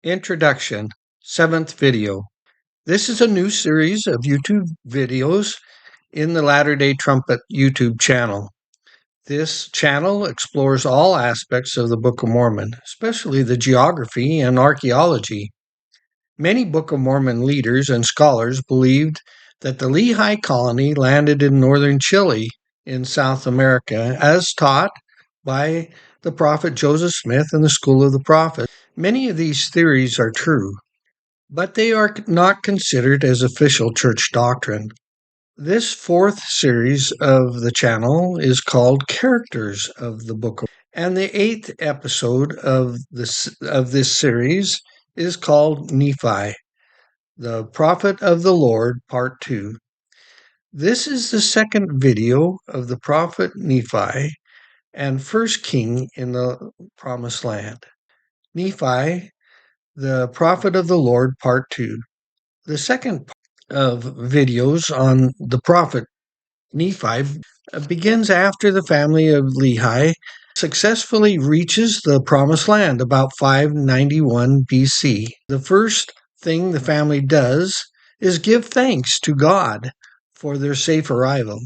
Introduction, 7th video. This is a new series of YouTube videos in the Latter-day Trumpet YouTube channel. This channel explores all aspects of the Book of Mormon, especially the geography and archaeology. Many Book of Mormon leaders and scholars believed that the Lehi colony landed in northern Chile in South America, as taught by the prophet Joseph Smith in the School of the Prophets. Many of these theories are true, but they are not considered as official church doctrine. This 4th series of the channel is called Characters of the Book of Mormon, and the 8th episode of this series is called Nephi, the Prophet of the Lord, Part 2. This is the second video of the prophet Nephi and first king in the Promised Land. Nephi, the Prophet of the Lord, Part 2. The second of videos on the prophet Nephi begins after the family of Lehi successfully reaches the Promised Land about 591 BC. The first thing the family does is give thanks to God for their safe arrival.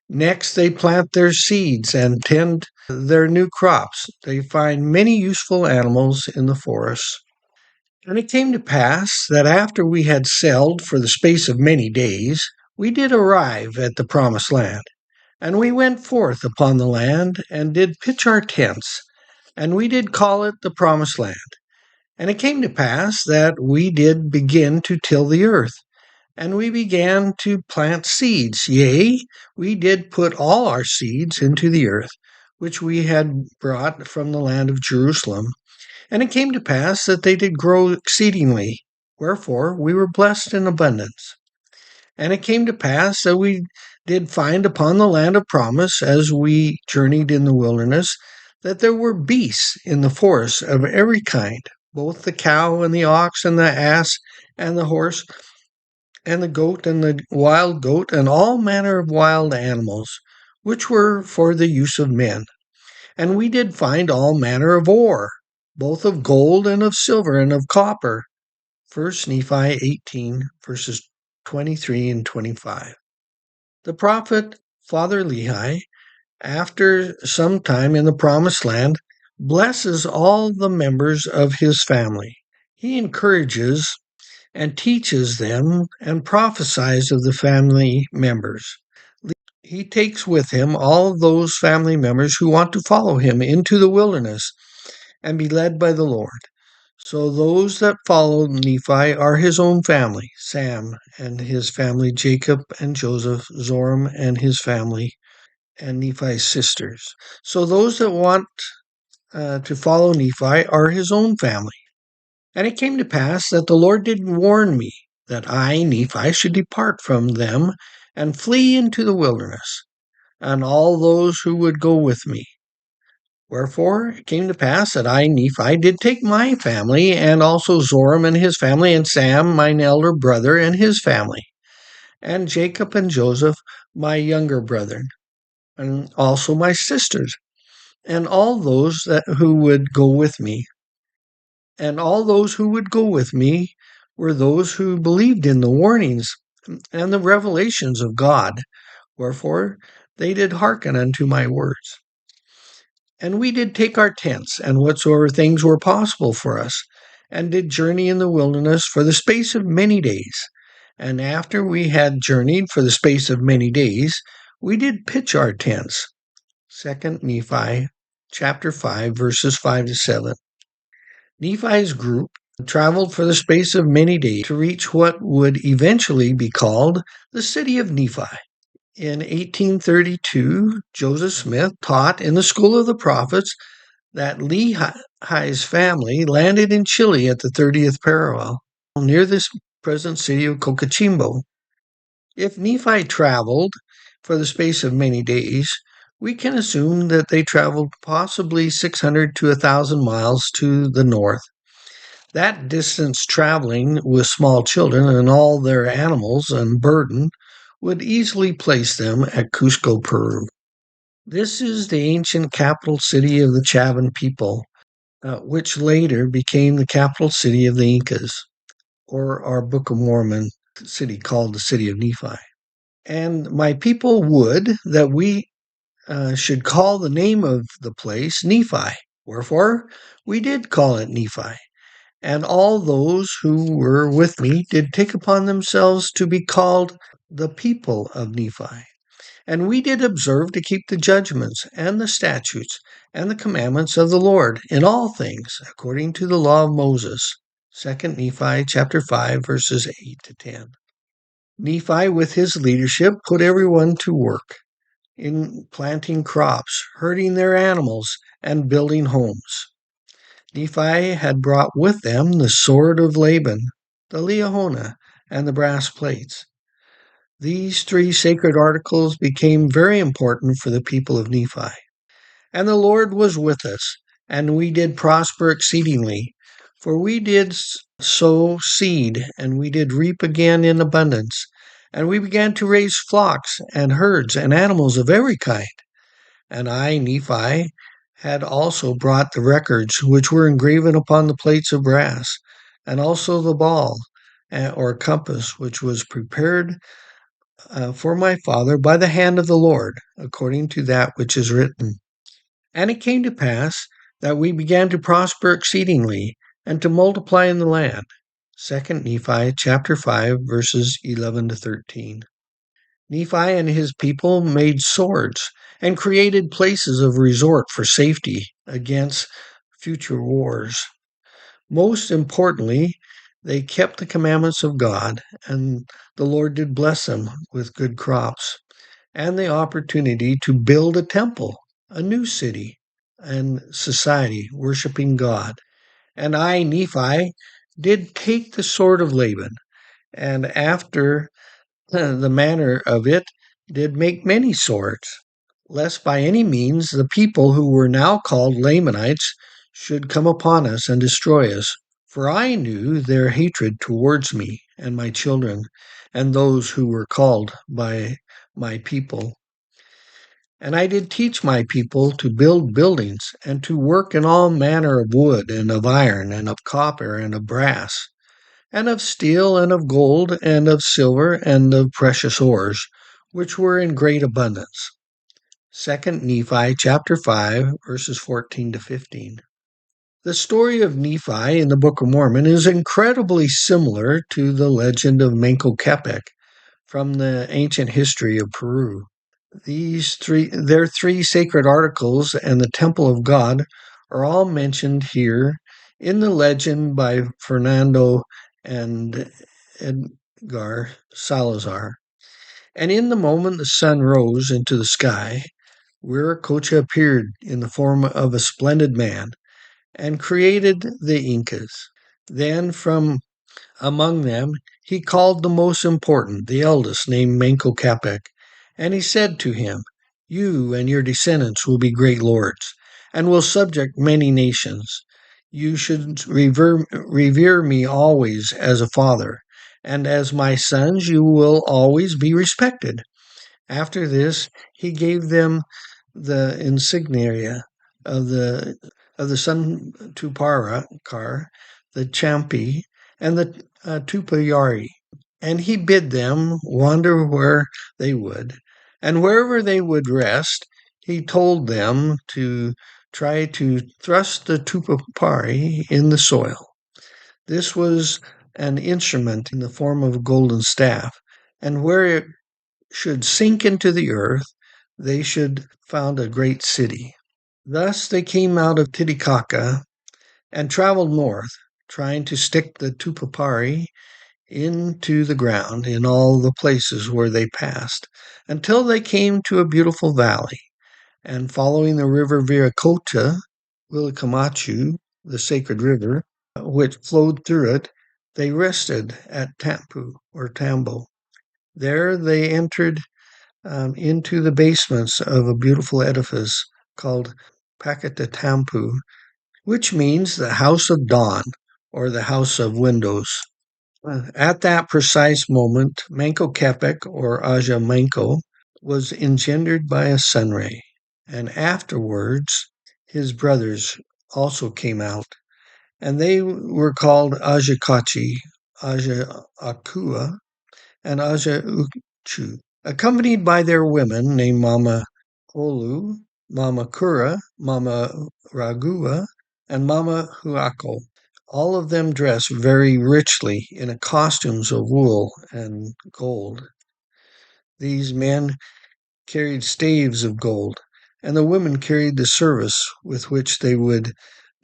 Next, they plant their seeds and tend their new crops. They find many useful animals in the forests. And it came to pass that after we had sailed for the space of many days, we did arrive at the Promised Land. And we went forth upon the land, and did pitch our tents, and we did call it the Promised Land. And it came to pass that we did begin to till the earth, and we began to plant seeds. Yea, we did put all our seeds into the earth, which we had brought from the land of Jerusalem. And it came to pass that they did grow exceedingly, wherefore we were blessed in abundance. And it came to pass that we did find upon the land of promise, as we journeyed in the wilderness, that there were beasts in the forest of every kind, both the cow and the ox and the ass and the horse and the goat and the wild goat and all manner of wild animals, which were for the use of men. And we did find all manner of ore, both of gold and of silver and of copper. 1 Nephi 18, verses 23 and 25. The prophet Father Lehi, after some time in the Promised Land, blesses all the members of his family. He encourages and teaches them and prophesies of the family members. He takes with him all of those family members who want to follow him into the wilderness and be led by the Lord. So those that follow Nephi are his own family, Sam and his family, Jacob and Joseph, Zoram and his family, and Nephi's sisters. So those that want to follow Nephi are his own family. And it came to pass that the Lord did warn me that I, Nephi, should depart from them and flee into the wilderness, and all those who would go with me. Wherefore it came to pass that I, Nephi, did take my family, and also Zoram and his family, and Sam, mine elder brother, and his family, and Jacob and Joseph, my younger brethren, and also my sisters, and all those who would go with me. And all those who would go with me were those who believed in the warnings and the revelations of God. Wherefore they did hearken unto my words. And we did take our tents, and whatsoever things were possible for us, and did journey in the wilderness for the space of many days. And after we had journeyed for the space of many days, we did pitch our tents. 2 Nephi chapter 5, verses 5 to 7. Nephi's group traveled for the space of many days to reach what would eventually be called the city of Nephi. In 1832, Joseph Smith taught in the School of the Prophets that Lehi's family landed in Chile at the 30th parallel, near this present city of Cocachimbo. If Nephi traveled for the space of many days, we can assume that they traveled possibly 600 to 1,000 miles to the north. That distance traveling with small children and all their animals and burden would easily place them at Cusco, Peru. This is the ancient capital city of the Chavan people, which later became the capital city of the Incas, or our Book of Mormon city called the city of Nephi. And my people would that we should call the name of the place Nephi. Wherefore, we did call it Nephi. And all those who were with me did take upon themselves to be called the people of Nephi. And we did observe to keep the judgments and the statutes and the commandments of the Lord in all things, according to the law of Moses. 2 Nephi chapter 5, verses 8 to 10. Nephi, with his leadership, put everyone to work in planting crops, herding their animals, and building homes. Nephi had brought with them the sword of Laban, the liahona, and the brass plates. These three sacred articles became very important for the people of Nephi. And the Lord was with us, and we did prosper exceedingly. For we did sow seed, and we did reap again in abundance. And we began to raise flocks and herds and animals of every kind. And I, Nephi, had also brought the records which were engraven upon the plates of brass, and also the ball, or compass, which was prepared for my father by the hand of the Lord, according to that which is written. And it came to pass that we began to prosper exceedingly, and to multiply in the land. 2 Nephi chapter 5, verses 11 to 13. Nephi and his people made swords and created places of resort for safety against future wars. Most importantly, they kept the commandments of God, and the Lord did bless them with good crops and the opportunity to build a temple, a new city, and society worshiping God. And I, Nephi, did take the sword of Laban, and after the manner of it did make many swords, lest by any means the people who were now called Lamanites should come upon us and destroy us. For I knew their hatred towards me and my children, and those who were called by my people. And I did teach my people to build buildings, and to work in all manner of wood, and of iron, and of copper, and of brass, and of steel, and of gold, and of silver, and of precious ores, which were in great abundance. 2 Nephi chapter 5, verses 14 to 15. The story of Nephi in the Book of Mormon is incredibly similar to the legend of Manco Capac from the ancient history of Peru. Their three sacred articles and the temple of God are all mentioned here in the legend by Fernando and Edgar Salazar. And in the moment the sun rose into the sky, Viracocha appeared in the form of a splendid man and created the Incas. Then from among them he called the most important, the eldest, named Manco Capac, and he said to him, "You and your descendants will be great lords, and will subject many nations. You should revere me always as a father, and as my sons you will always be respected." After this, he gave them the insignia of the Sun Tupara car, the Champi, and the Tupayari, and he bid them wander where they would, and wherever they would rest, he told them to try to thrust the Tupapari in the soil. This was an instrument in the form of a golden staff, and where it should sink into the earth, they should found a great city. Thus they came out of Titicaca and traveled north, trying to stick the Tupapari into the ground in all the places where they passed, until they came to a beautiful valley, and following the river Willicamachu, the sacred river, which flowed through it, they rested at Tampu, or Tambo. There they entered into the basements of a beautiful edifice called Pakatatampu, which means the house of dawn, or the house of windows. At that precise moment, Manco Capac, or Aja Manco, was engendered by a sun ray, and afterwards his brothers also came out, and they were called Ajakachi, Aja and Aja accompanied by their women named Mama Olu, Mama Kura, Mama Ragua, and Mama Huako. All of them dressed very richly in costumes of wool and gold. These men carried staves of gold, and the women carried the service with which they would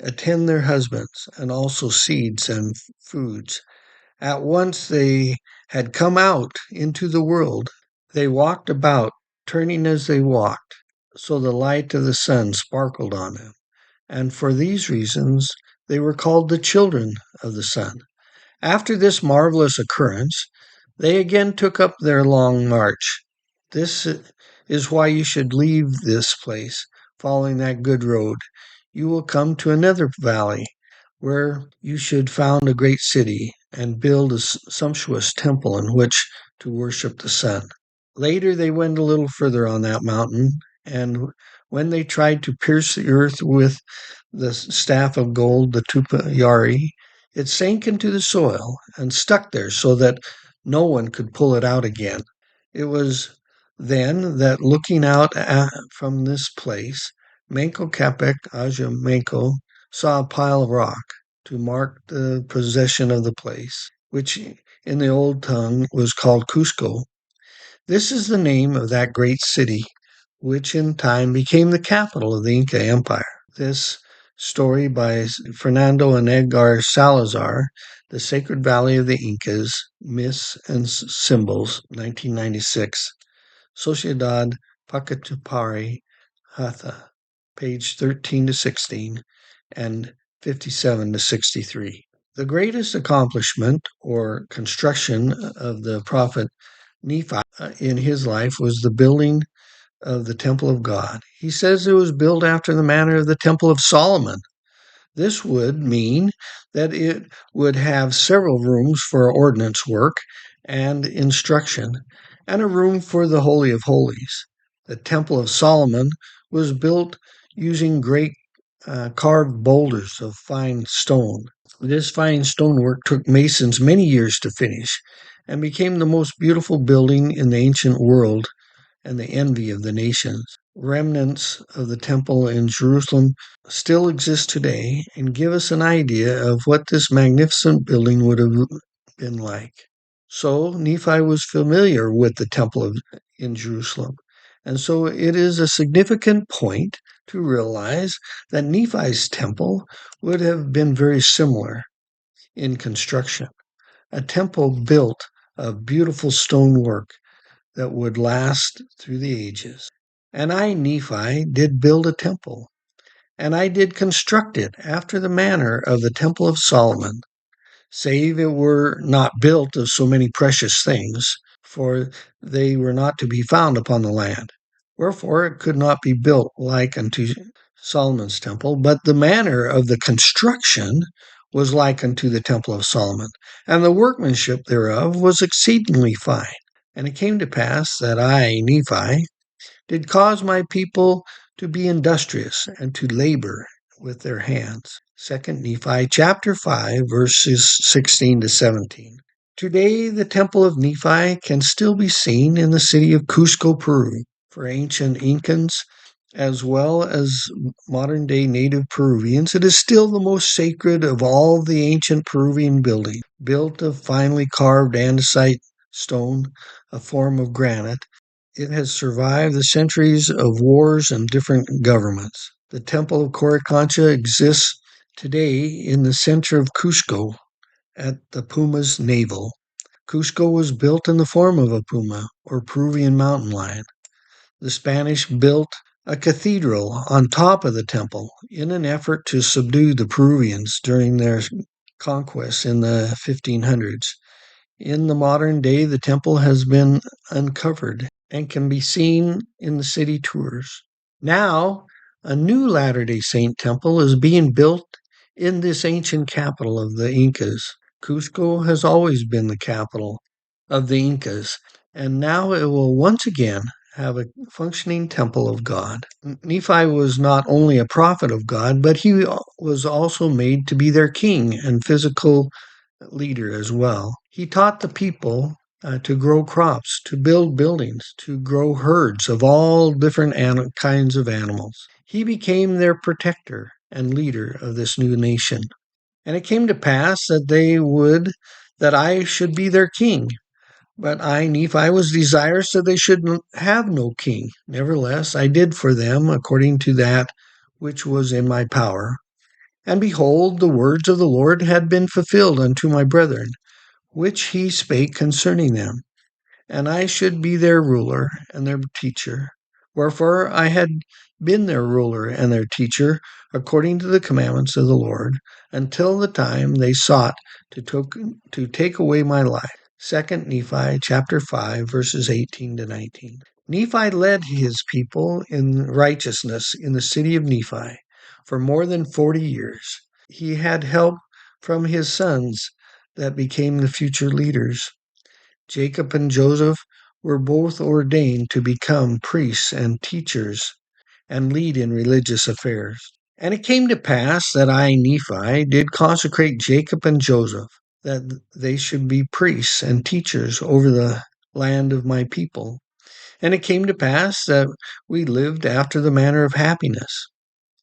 attend their husbands, and also seeds and foods. At once they had come out into the world. They walked about, turning as they walked, so the light of the sun sparkled on them. And for these reasons they were called the children of the sun. After this marvelous occurrence, they again took up their long march. This is why you should leave this place, following that good road. You will come to another valley, where you should found a great city and build a sumptuous temple in which to worship the sun. Later they went a little further on that mountain, and when they tried to pierce the earth with the staff of gold, the tupayari, it sank into the soil and stuck there so that no one could pull it out again. It was then that looking out from this place, Manco Capac Aja Manco saw a pile of rock to mark the possession of the place, which in the old tongue was called Cusco. This is the name of that great city, which in time became the capital of the Inca Empire. This story by Fernando and Edgar Salazar, The Sacred Valley of the Incas, Myths and Symbols, 1996. Sociedad Pacatupari Hatha, page 13 to 16 and 57 to 63. The greatest accomplishment or construction of the prophet Nephi in his life was the building of the temple of God. He says it was built after the manner of the temple of Solomon. This would mean that it would have several rooms for ordnance work and instruction, and a room for the Holy of Holies. The Temple of Solomon was built using great carved boulders of fine stone. This fine stonework took masons many years to finish and became the most beautiful building in the ancient world and the envy of the nations. Remnants of the temple in Jerusalem still exist today and give us an idea of what this magnificent building would have been like. So Nephi was familiar with the temple in Jerusalem. And so it is a significant point to realize that Nephi's temple would have been very similar in construction. A temple built of beautiful stonework that would last through the ages. And I, Nephi, did build a temple, and I did construct it after the manner of the temple of Solomon, save it were not built of so many precious things, for they were not to be found upon the land. Wherefore it could not be built like unto Solomon's temple, but the manner of the construction was like unto the temple of Solomon, and the workmanship thereof was exceedingly fine. And it came to pass that I, Nephi, did cause my people to be industrious and to labor with their hands. 2 Nephi chapter 5, verses 16 to 17. Today, the temple of Nephi can still be seen in the city of Cusco, Peru. For ancient Incans, as well as modern-day native Peruvians, it is still the most sacred of all the ancient Peruvian buildings, built of finely carved andesite stone, a form of granite. It has survived the centuries of wars and different governments. The Temple of Coricancha exists today in the center of Cusco at the Puma's navel. Cusco was built in the form of a puma, or Peruvian mountain lion. The Spanish built a cathedral on top of the temple in an effort to subdue the Peruvians during their conquests in the 1500s. In the modern day, the temple has been uncovered and can be seen in the city tours. Now, a new Latter-day Saint temple is being built in this ancient capital of the Incas. Cusco has always been the capital of the Incas, and now it will once again have a functioning temple of God. Nephi was not only a prophet of God, but he was also made to be their king and physical leader as well. He taught the people to grow crops, to build buildings, to grow herds of all different kinds of animals. He became their protector and leader of this new nation. And it came to pass that I should be their king. But I, Nephi, was desirous that they should have no king. Nevertheless, I did for them according to that which was in my power. And behold, the words of the Lord had been fulfilled unto my brethren, which he spake concerning them. And I should be their ruler and their teacher. Wherefore I had been their ruler and their teacher, according to the commandments of the Lord, until the time they sought to take away my life. 2 Nephi chapter 5, verses 18 to 19. Nephi led his people in righteousness in the city of Nephi for more than 40 years. He had help from his sons that became the future leaders. Jacob and Joseph were both ordained to become priests and teachers and lead in religious affairs. And it came to pass that I, Nephi, did consecrate Jacob and Joseph, that they should be priests and teachers over the land of my people. And it came to pass that we lived after the manner of happiness.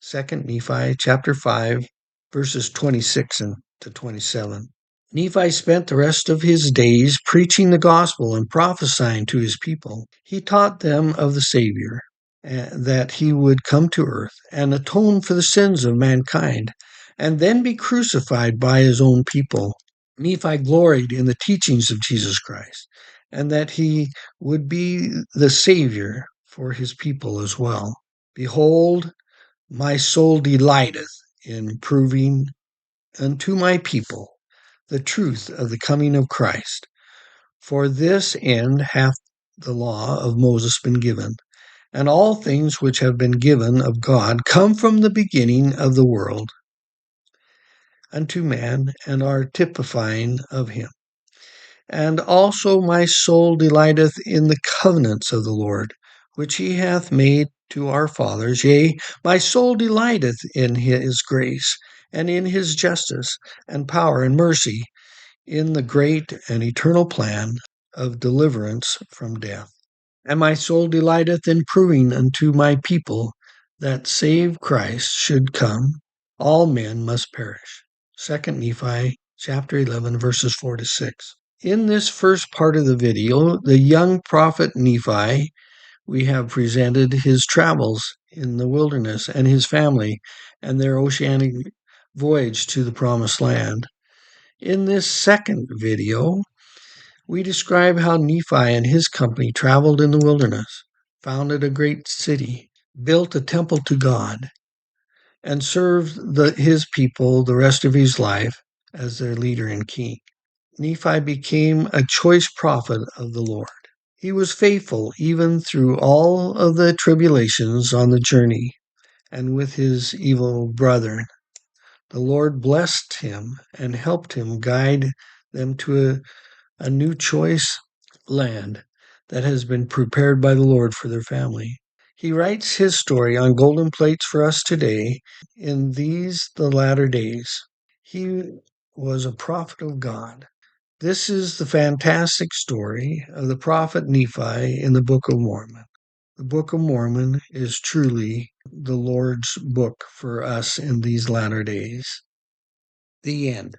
2 Nephi chapter 5, verses 26 to 27. Nephi spent the rest of his days preaching the gospel and prophesying to his people. He taught them of the Savior, that he would come to earth and atone for the sins of mankind, and then be crucified by his own people. Nephi gloried in the teachings of Jesus Christ, and that he would be the Savior for his people as well. Behold, my soul delighteth in proving unto my people the truth of the coming of Christ. For this end hath the law of Moses been given, and all things which have been given of God come from the beginning of the world unto man, and are typifying of him. And also my soul delighteth in the covenants of the Lord, which he hath made to our fathers. Yea, my soul delighteth in his grace, and in his justice, and power, and mercy, in the great and eternal plan of deliverance from death. And my soul delighteth in proving unto my people that save Christ should come, all men must perish. 2 Nephi chapter 11, verses 4 to 6. In this first part of the video, the young prophet Nephi, we have presented his travels in the wilderness and his family and their oceanic voyage to the promised land. In this second video, we describe how Nephi and his company traveled in the wilderness, founded a great city, built a temple to God, and served his people the rest of his life as their leader and king. Nephi became a choice prophet of the Lord. He was faithful even through all of the tribulations on the journey and with his evil brethren. The Lord blessed him and helped him guide them to a new choice land that has been prepared by the Lord for their family. He writes his story on golden plates for us today in the latter days. He was a prophet of God. This is the fantastic story of the prophet Nephi in the Book of Mormon. The Book of Mormon is truly the Lord's book for us in these latter days. The end.